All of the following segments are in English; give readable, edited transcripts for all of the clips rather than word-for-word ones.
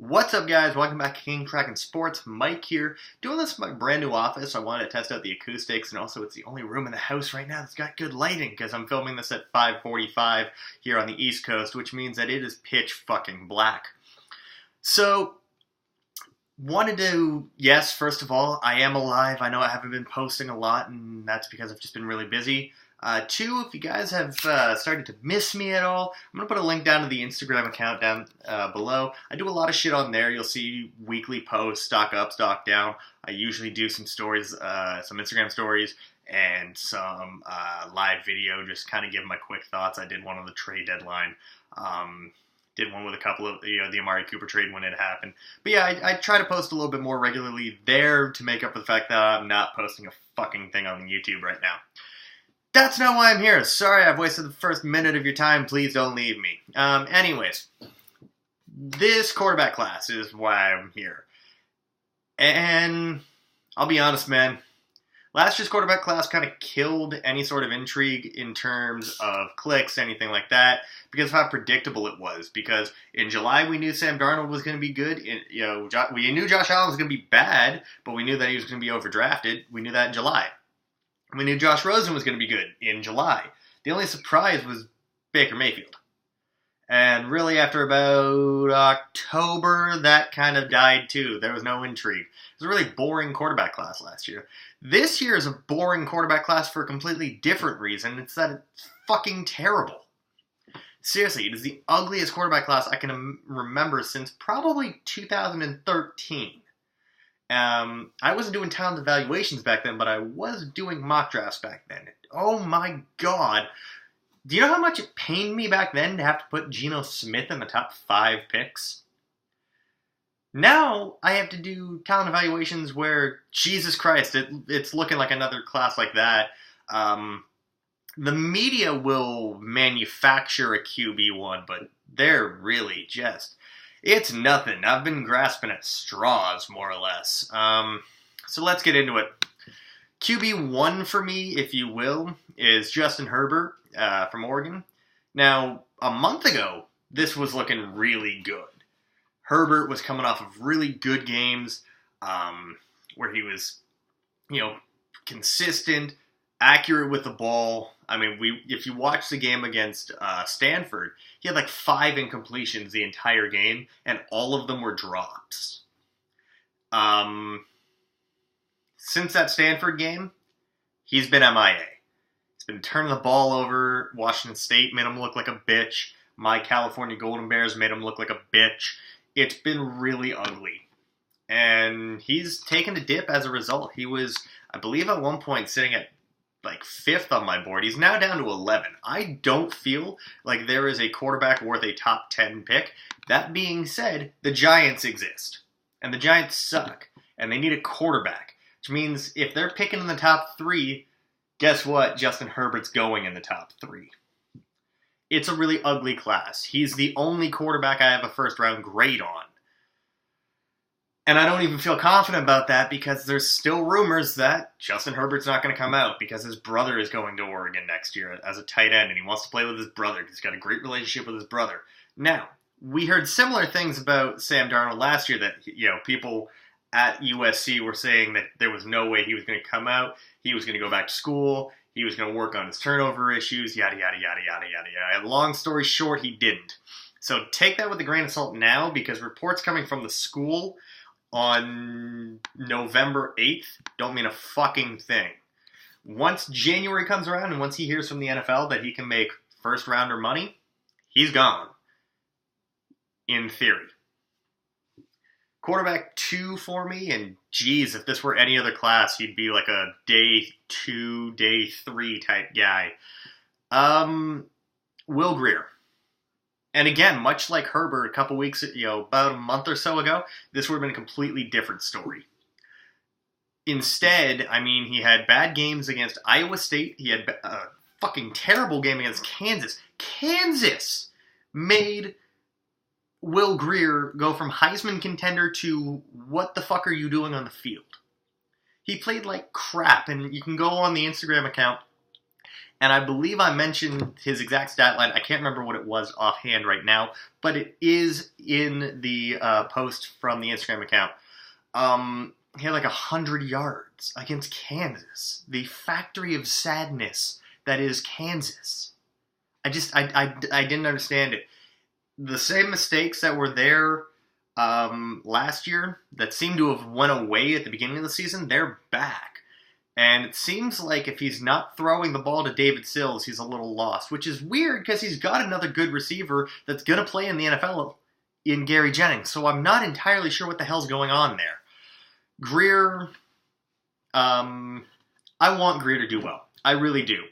What's up, guys? Welcome back to King Kraken Sports. Mike here, doing this in my brand new office. I wanted to test out the acoustics, and also it's the only room in the house right now that's got good lighting, because I'm filming this at 5:45 here on the East Coast, which means that it is pitch fucking black. So, wanted to, yes, first of all, I am alive. I know I haven't been posting a lot, and that's because I've just been really busy. Two, if you guys have started to miss me at all, I'm going to put a link down to the Instagram account down below. I do a lot of shit on there. You'll see weekly posts, stock up, stock down. I usually do some stories, some Instagram stories, and some live video, just kind of give my quick thoughts. I did one on the trade deadline. Did one with a couple of, the Amari Cooper trade when it happened. But yeah, I try to post a little bit more regularly there to make up for the fact that I'm not posting a fucking thing on YouTube right now. That's not why I'm here. Sorry, I've wasted the first minute of your time. Please don't leave me. Anyways, this quarterback class is why I'm here. And I'll be honest, man. Last year's quarterback class kind of killed any sort of intrigue in terms of clicks, anything like that, because of how predictable it was. Because in July, we knew Sam Darnold was going to be good. We knew Josh Allen was going to be bad, but we knew that he was going to be overdrafted. We knew that in July. We knew Josh Rosen was going to be good in July. The only surprise was Baker Mayfield. And really, after about October, that kind of died too. There was no intrigue. It was a really boring quarterback class last year. This year is a boring quarterback class for a completely different reason. It's that it's fucking terrible. Seriously, it is the ugliest quarterback class I can remember since probably 2013. I wasn't doing talent evaluations back then, but I was doing mock drafts back then. Oh my god. Do you know how much it pained me back then to have to put Geno Smith in the top 5 picks? Now, I have to do talent evaluations where, Jesus Christ, it's looking like another class like that. The media will manufacture a QB1, but they're really just... It's nothing. I've been grasping at straws, more or less. So let's get into it. QB1 for me, if you will, is Justin Herbert from Oregon. Now, a month ago, this was looking really good. Herbert was coming off of really good games where he was, consistent, accurate with the ball. I mean, if you watch the game against Stanford, he had like 5 incompletions the entire game, and all of them were drops. Since that Stanford game, he's been MIA. He's been turning the ball over. Washington State made him look like a bitch. My California Golden Bears made him look like a bitch. It's been really ugly. And he's taken a dip as a result. He was, I believe, at one point sitting at like 5th on my board. He's now down to 11. I don't feel like there is a quarterback worth a top 10 pick. That being said, the Giants exist. And the Giants suck. And they need a quarterback. Which means if they're picking in the top 3, guess what? Justin Herbert's going in the top 3. It's a really ugly class. He's the only quarterback I have a first-round grade on. And I don't even feel confident about that because there's still rumors that Justin Herbert's not going to come out because his brother is going to Oregon next year as a tight end, and he wants to play with his brother. He's got a great relationship with his brother. Now, we heard similar things about Sam Darnold last year that, people at USC were saying that there was no way he was going to come out. He was going to go back to school. He was going to work on his turnover issues, yada, yada, yada, yada, yada, yada. Long story short, he didn't. So take that with a grain of salt now because reports coming from the school on November 8th don't mean a fucking thing. Once January comes around and once he hears from the NFL that he can make first-rounder money, he's gone. In theory. Quarterback 2 for me, and geez, if this were any other class, he'd be like a day 2, day 3 type guy. Will Grier. And again, much like Herbert a couple weeks, about a month or so ago, this would have been a completely different story. Instead, he had bad games against Iowa State. He had a fucking terrible game against Kansas. Kansas made Will Grier go from Heisman contender to what the fuck are you doing on the field? He played like crap, and you can go on the Instagram account And I believe I mentioned his exact stat line. I can't remember what it was offhand right now, but it is in the post from the Instagram account. He had like 100 yards against Kansas. The factory of sadness that is Kansas. I didn't understand it. The same mistakes that were there last year that seemed to have went away at the beginning of the season, they're back. And it seems like if he's not throwing the ball to David Sills, he's a little lost, which is weird because he's got another good receiver that's going to play in the NFL in Gary Jennings. So I'm not entirely sure what the hell's going on there. Grier, I want Grier to do well. I really do.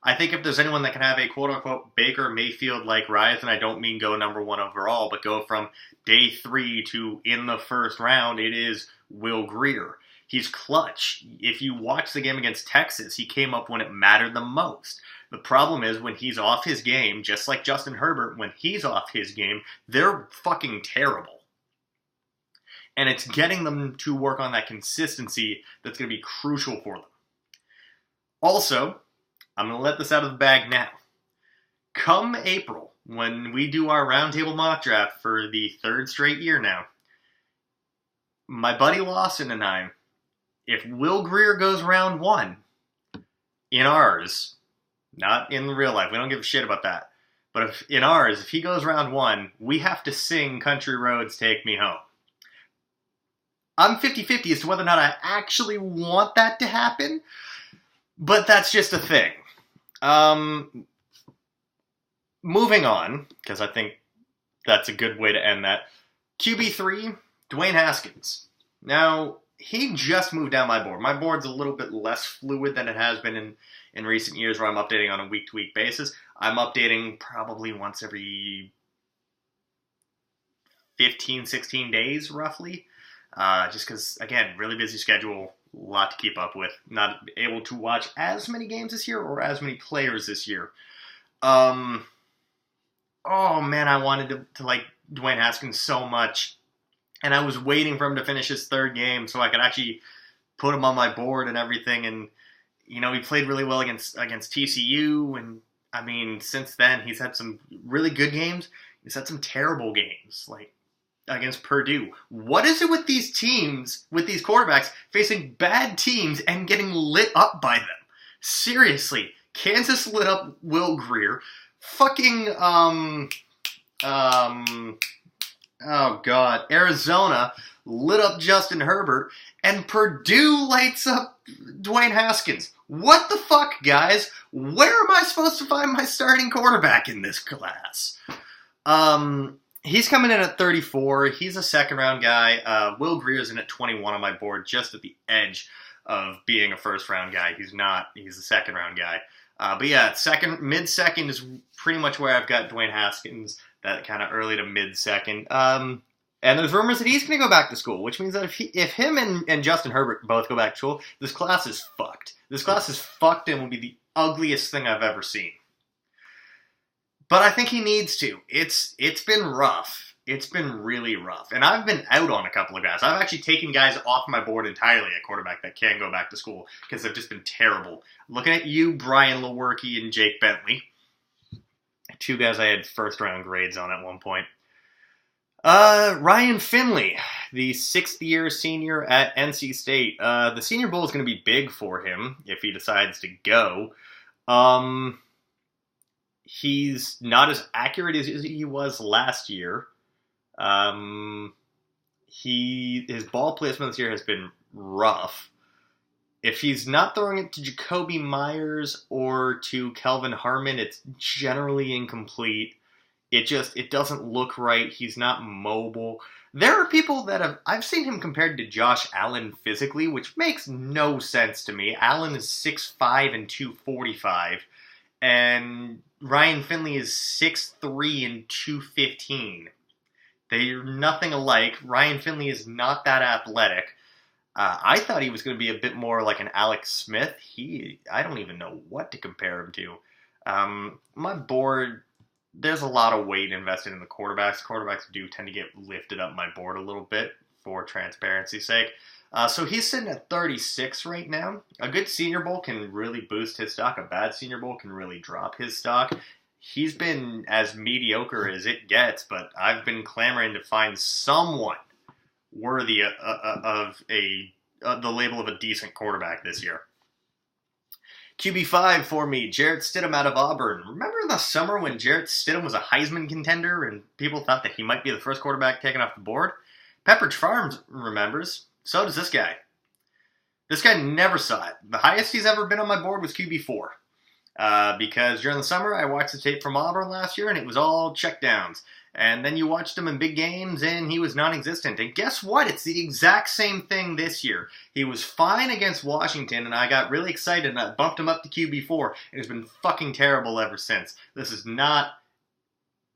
I think if there's anyone that can have a quote-unquote Baker Mayfield-like rise, and I don't mean go number 1 overall, but go from day 3 to in the first round, it is Will Grier. He's clutch. If you watch the game against Texas, he came up when it mattered the most. The problem is when he's off his game, just like Justin Herbert, when he's off his game, they're fucking terrible. And it's getting them to work on that consistency that's going to be crucial for them. Also, I'm going to let this out of the bag now. Come April, when we do our roundtable mock draft for the 3rd straight year now, my buddy Lawson and I, if Will Grier goes round 1 in ours, not in real life, we don't give a shit about that, but if in ours, if he goes round 1, we have to sing Country Roads Take Me Home. I'm 50-50 as to whether or not I actually want that to happen, but that's just a thing. Moving on, because I think that's a good way to end that. QB3, Dwayne Haskins. Now, he just moved down my board. My board's a little bit less fluid than it has been in recent years where I'm updating on a week-to-week basis. I'm updating probably once every 15, 16 days, roughly. Just because, again, really busy schedule, a lot to keep up with. Not able to watch as many games this year or as many players this year. Oh, man, I wanted to like Dwayne Haskins so much. And I was waiting for him to finish his 3rd game so I could actually put him on my board and everything. And, you know, he played really well against TCU. And, I mean, since then, he's had some really good games. He's had some terrible games, like against Purdue. What is it with these teams, with these quarterbacks, facing bad teams and getting lit up by them? Seriously. Kansas lit up Will Grier. Fucking, oh, God. Arizona lit up Justin Herbert, and Purdue lights up Dwayne Haskins. What the fuck, guys? Where am I supposed to find my starting quarterback in this class? He's coming in at 34. He's a 2nd-round guy. Will Grier's in at 21 on my board, just at the edge of being a 1st-round guy. He's not. He's a 2nd-round guy. But yeah, mid-second is pretty much where I've got Dwayne Haskins, that kind of early to mid-second. And there's rumors that he's going to go back to school, which means that if him and Justin Herbert both go back to school, this class is fucked. This class is fucked and will be the ugliest thing I've ever seen. But I think he needs to. It's been rough. It's been really rough. And I've been out on a couple of guys. I've actually taken guys off my board entirely at quarterback that can go back to school because they've just been terrible. Looking at you, Brian Lewerke and Jake Bentley. 2 guys I had 1st-round grades on at one point. Ryan Finley, the 6th-year senior at NC State. The Senior Bowl is going to be big for him if he decides to go. He's not as accurate as he was last year. His ball placement this year has been rough. If he's not throwing it to Jacoby Myers or to Kelvin Harmon, it's generally incomplete. It doesn't look right. He's not mobile. There are people that I've seen him compared to Josh Allen physically, which makes no sense to me. Allen is 6'5" and 245, and Ryan Finley is 6'3" and 215. They're nothing alike. Ryan Finley is not that athletic. I thought he was going to be a bit more like an Alex Smith. I don't even know what to compare him to. My board, there's a lot of weight invested in the quarterbacks. Quarterbacks do tend to get lifted up my board a little bit for transparency's sake. So he's sitting at 36 right now. A good Senior Bowl can really boost his stock. A bad Senior Bowl can really drop his stock. He's been as mediocre as it gets, but I've been clamoring to find someone worthy of the label of a decent quarterback this year. QB5 for me, Jarrett Stidham out of Auburn. Remember in the summer when Jarrett Stidham was a Heisman contender and people thought that he might be the first quarterback taken off the board? Pepperidge Farm remembers. So does this guy. This guy never saw it. The highest he's ever been on my board was QB4. Because during the summer, I watched the tape from Auburn last year, and it was all checkdowns. And then you watched him in big games, and he was non-existent. And guess what? It's the exact same thing this year. He was fine against Washington, and I got really excited, and I bumped him up to QB4, and it's been fucking terrible ever since. This is not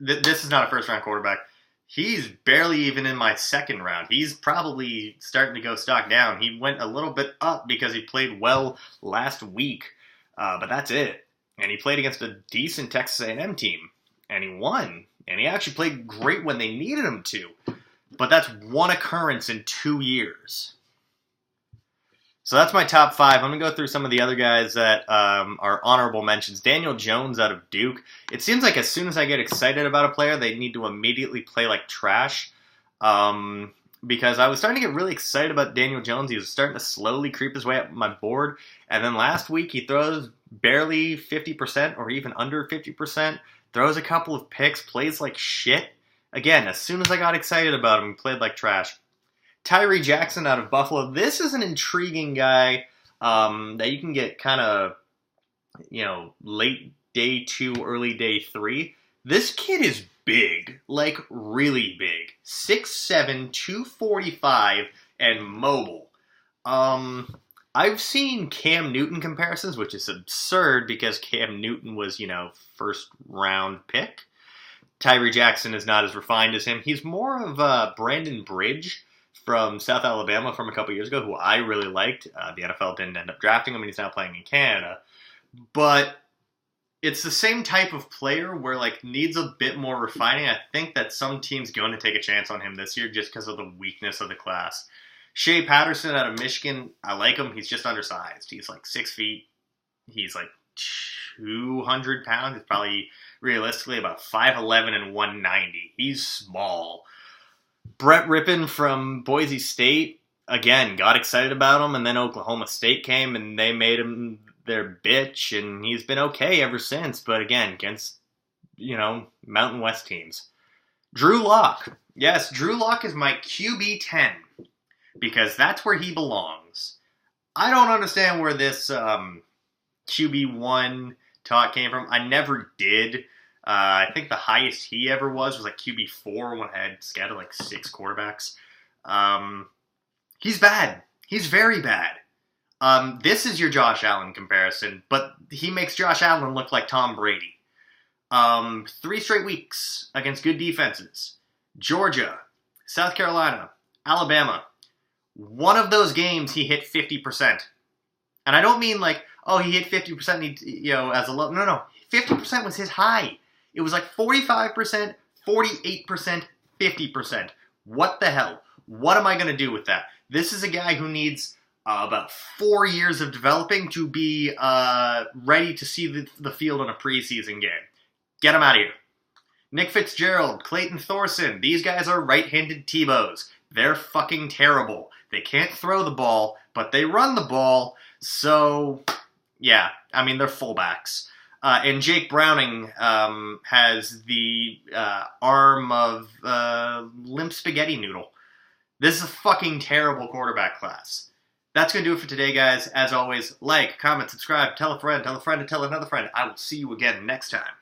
a first-round quarterback. He's barely even in my second round. He's probably starting to go stock down. He went a little bit up because he played well last week, but that's it. And he played against a decent Texas A&M team, and he won. And he actually played great when they needed him to. But that's one occurrence in 2 years. So that's my top 5. I'm going to go through some of the other guys that are honorable mentions. Daniel Jones out of Duke. It seems like as soon as I get excited about a player, they need to immediately play like trash. Because I was starting to get really excited about Daniel Jones. He was starting to slowly creep his way up my board. And then last week, he throws barely 50% or even under 50%. Throws a couple of picks, plays like shit. Again, as soon as I got excited about him, he played like trash. Tyree Jackson out of Buffalo. This is an intriguing guy that you can get kind of, late day 2, early day 3. This kid is big, like really big. 6'7", 245, and mobile. I've seen Cam Newton comparisons, which is absurd because Cam Newton was, first round pick. Tyree Jackson is not as refined as him. He's more of Brandon Bridge from South Alabama from a couple years ago, who I really liked. The NFL didn't end up drafting him, and he's now playing in Canada. But it's the same type of player where, needs a bit more refining. I think that some team's going to take a chance on him this year just because of the weakness of the class. Shea Patterson out of Michigan, I like him. He's just undersized. He's 6 feet. He's 200 pounds. He's probably realistically about 5'11 and 190. He's small. Brett Rippon from Boise State, again, got excited about him, and then Oklahoma State came, and they made him their bitch, and he's been okay ever since, but again, against, Mountain West teams. Drew Lock. Yes, Drew Lock is my QB 10, because that's where he belongs. I don't understand where this QB1 talk came from. I never did. I think the highest he ever was QB4 when I had scattered 6 quarterbacks. He's bad. He's very bad. This is your Josh Allen comparison, but he makes Josh Allen look like Tom Brady. 3 straight weeks against good defenses. Georgia, South Carolina, Alabama. One of those games he hit 50%. And I don't mean he hit 50% as a low. No. 50% was his high. It was 45%, 48%, 50%. What the hell? What am I going to do with that? This is a guy who needs about 4 years of developing to be ready to see the field on a preseason game. Get him out of here. Nick Fitzgerald, Clayton Thorson. These guys are right-handed Tebows. They're fucking terrible. They can't throw the ball, but they run the ball. So, yeah, they're fullbacks. And Jake Browning has the arm of limp spaghetti noodle. This is a fucking terrible quarterback class. That's going to do it for today, guys. As always, comment, subscribe, tell a friend to tell another friend. I will see you again next time.